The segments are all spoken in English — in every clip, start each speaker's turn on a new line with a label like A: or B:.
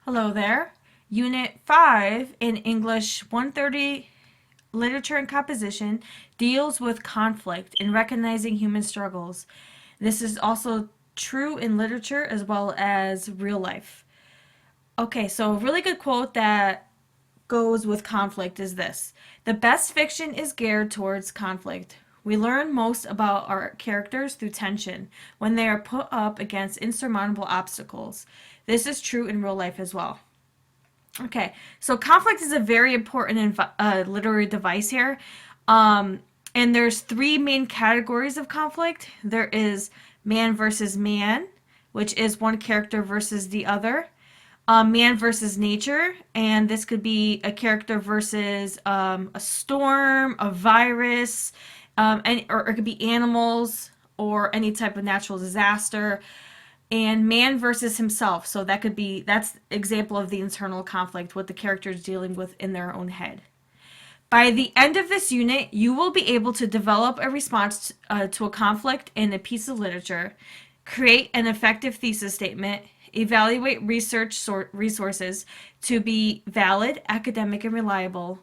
A: Hello there. Unit 5 in English 130 Literature and Composition deals with conflict and recognizing human struggles. This is also true in literature as well as real life. Okay, so a really good quote that goes with conflict is this: the best fiction is geared towards conflict. We learn most about our characters through tension when they are put up against insurmountable obstacles. This is true in real life as well. Okay, so conflict is a very important literary device here. Um, and there's three main categories of conflict. There is man versus man, which is one character versus the other. Man versus nature, and this could be a character versus a storm, a virus, or it could be animals or any type of natural disaster. And man versus himself, so that's example of the internal conflict, what the character is dealing with in their own head. By the end of this unit, you will be able to develop a response to a conflict in a piece of literature, create an effective thesis statement, evaluate research resources to be valid, academic, and reliable,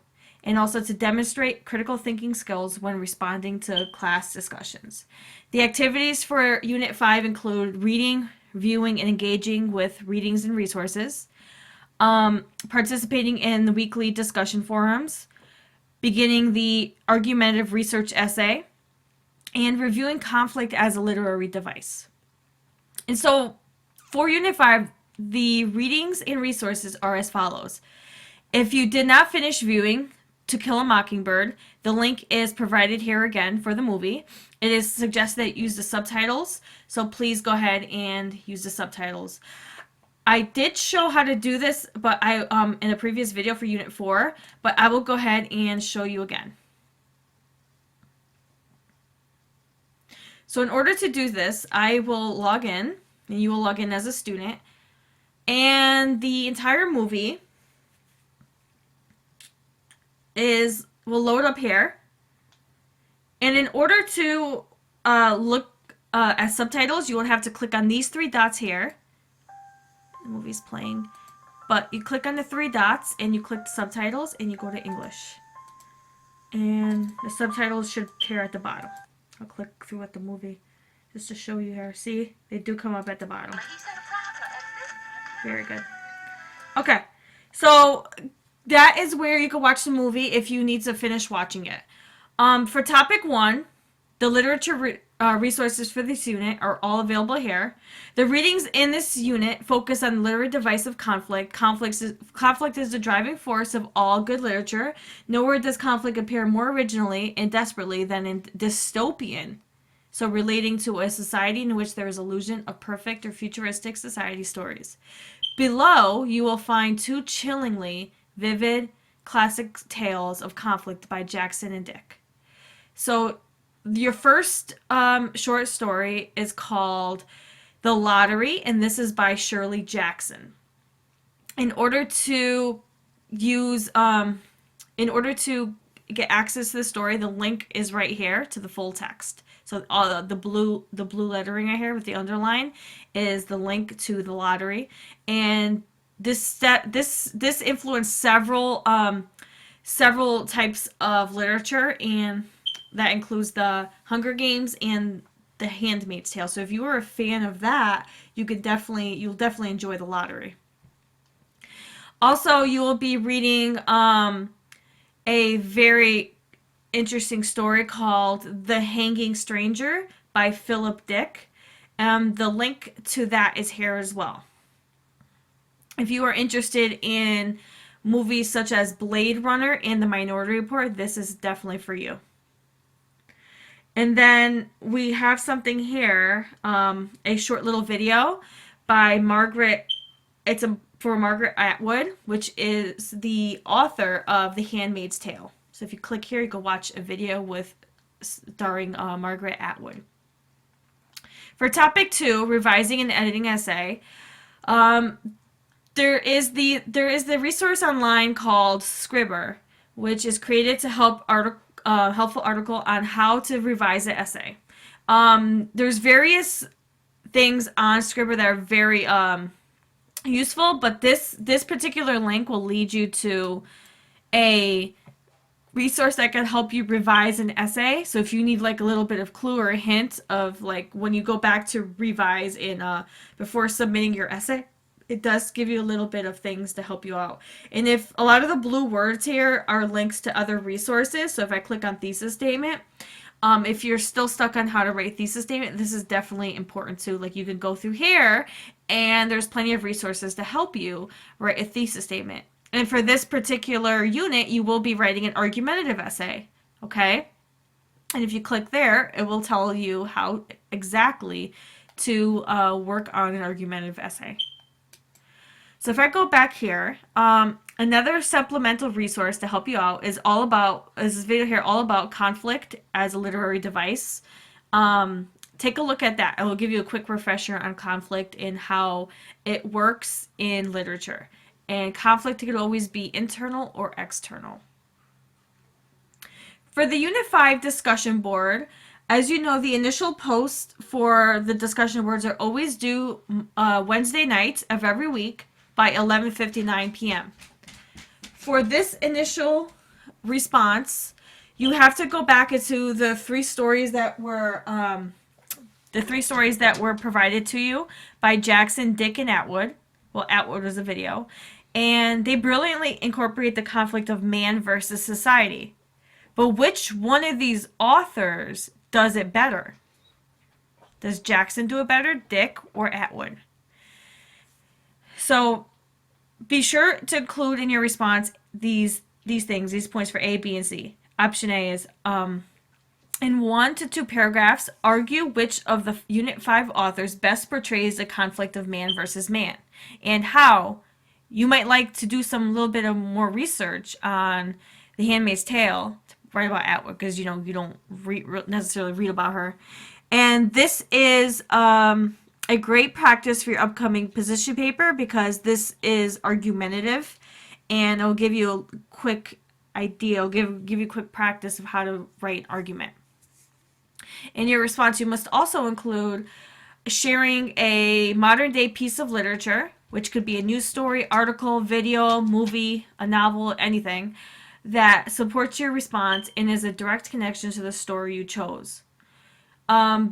A: and also to demonstrate critical thinking skills when responding to class discussions. The activities for Unit 5 include reading, viewing, and engaging with readings and resources, participating in the weekly discussion forums, beginning the argumentative research essay, and reviewing conflict as a literary device. And so for Unit 5, the readings and resources are as follows. If you did not finish viewing To Kill a Mockingbird, the link is provided here again for the movie. It is suggested that you use the subtitles, so please go ahead and use the subtitles. I did show how to do this, but I in a previous video for Unit 4, but I will go ahead and show you again. So in order to do this, I will log in, and you will log in as a student, and the entire movie will load up here. And in order to look at subtitles, you will have to click on these three dots here. The movie's playing. But you click on the three dots and you click the subtitles and you go to English. And the subtitles should appear at the bottom. I'll click through at the movie just to show you here. See? They do come up at the bottom. Very good. Okay. So that is where you can watch the movie if you need to finish watching it. For topic 1, the literature resources for this unit are all available here. The readings in this unit focus on the literary device of conflict. Conflict is the driving force of all good literature. Nowhere does conflict appear more originally and desperately than in dystopian, so relating to a society in which there is illusion of perfect or futuristic society stories. Below, you will find two chillingly vivid classic tales of conflict by Jackson and Dick. So your first short story is called The Lottery, and this is by Shirley Jackson. In order to get access to the story, the link is right here to the full text. So the blue lettering right here with the underline is the link to The Lottery, and this influenced several types of literature, and that includes the Hunger Games and the Handmaid's Tale. So if you were a fan of that, you'll definitely enjoy The Lottery. Also, you will be reading a very interesting story called The Hanging Stranger by Philip Dick. The link to that is here as well. If you are interested in movies such as Blade Runner and The Minority Report, this is definitely for you. And then we have something here, a short little video by Margaret. It's for Margaret Atwood, which is the author of The Handmaid's Tale. So if you click here, you can watch a video starring Margaret Atwood. For topic 2, revising and editing essay, there is the resource online called Scribr, which is created to help helpful article on how to revise an essay. There's various things on Scribr that are very useful, but this particular link will lead you to a resource that can help you revise an essay. So if you need like a little bit of clue or a hint of like when you go back to revise in before submitting your essay, it does give you a little bit of things to help you out. And if a lot of the blue words here are links to other resources, so if I click on thesis statement, if you're still stuck on how to write a thesis statement, this is definitely important too. Like you can go through here and there's plenty of resources to help you write a thesis statement. And for this particular unit, you will be writing an argumentative essay, okay? And if you click there, it will tell you how exactly to work on an argumentative essay. So if I go back here, another supplemental resource to help you out is this video here all about conflict as a literary device. Take a look at that. I will give you a quick refresher on conflict and how it works in literature. And conflict can always be internal or external. For the Unit 5 discussion board, as you know, the initial posts for the discussion boards are always due Wednesday night of every week by 11:59 p.m. For this initial response, you have to go back into the three stories that were provided to you by Jackson, Dick, and Atwood. Well, Atwood was a video. And they brilliantly incorporate the conflict of man versus society. But which one of these authors does it better? Does Jackson do it better, Dick, or Atwood? So be sure to include in your response these points for A, B, and C. Option A is in 1 to 2 paragraphs, argue which of the Unit 5 authors best portrays the conflict of man versus man, and how. You might like to do some little bit of more research on The Handmaid's Tale to write about Atwood, because you don't necessarily read about her. And this is a great practice for your upcoming position paper, because this is argumentative, and it'll give you a quick idea. It'll give you quick practice of how to write an argument. In your response, you must also include sharing a modern day piece of literature, which could be a news story, article, video, movie, a novel, anything, that supports your response and is a direct connection to the story you chose.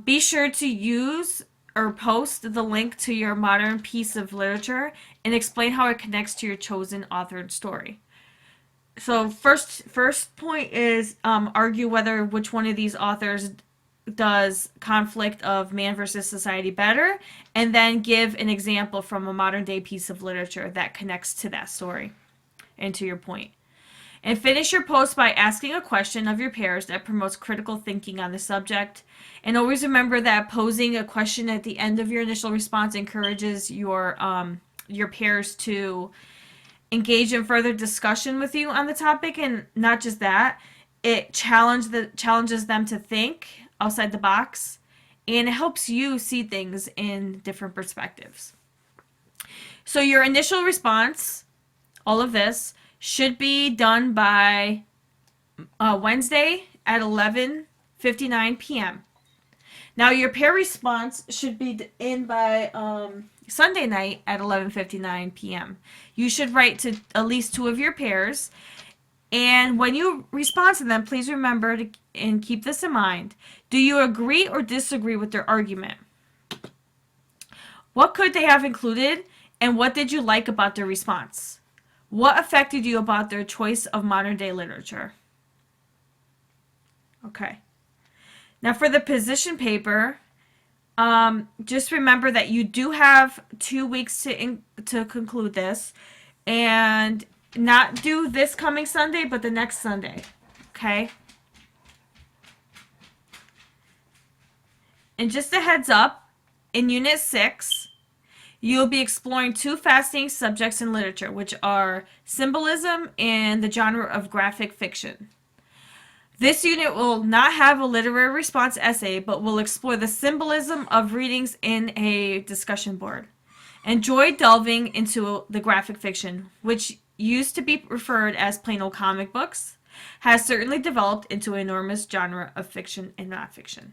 A: Be sure to use or post the link to your modern piece of literature and explain how it connects to your chosen authored story. So first point is argue which one of these authors does conflict of man versus society better, and then give an example from a modern day piece of literature that connects to that story and to your point. And finish your post by asking a question of your peers that promotes critical thinking on the subject. And always remember that posing a question at the end of your initial response encourages your peers to engage in further discussion with you on the topic. And not just that, it challenges them to think outside the box, and it helps you see things in different perspectives. So your initial response, all of this, should be done by Wednesday at 11:59 p.m. Now your pair response should be in by Sunday night at 11:59 p.m. You should write to at least 2 of your pairs, and when you respond to them, please remember and keep this in mind. Do you agree or disagree with their argument? What could they have included, and what did you like about their response? What affected you about their choice of modern day literature? Okay. Now for the position paper, just remember that you do have 2 weeks to conclude this, and not do this coming Sunday, but the next Sunday. Okay? And just a heads up, in Unit 6, you'll be exploring 2 fascinating subjects in literature, which are symbolism and the genre of graphic fiction. This unit will not have a literary response essay, but will explore the symbolism of readings in a discussion board. Enjoy delving into the graphic fiction, which used to be referred as plain old comic books, has certainly developed into an enormous genre of fiction and nonfiction.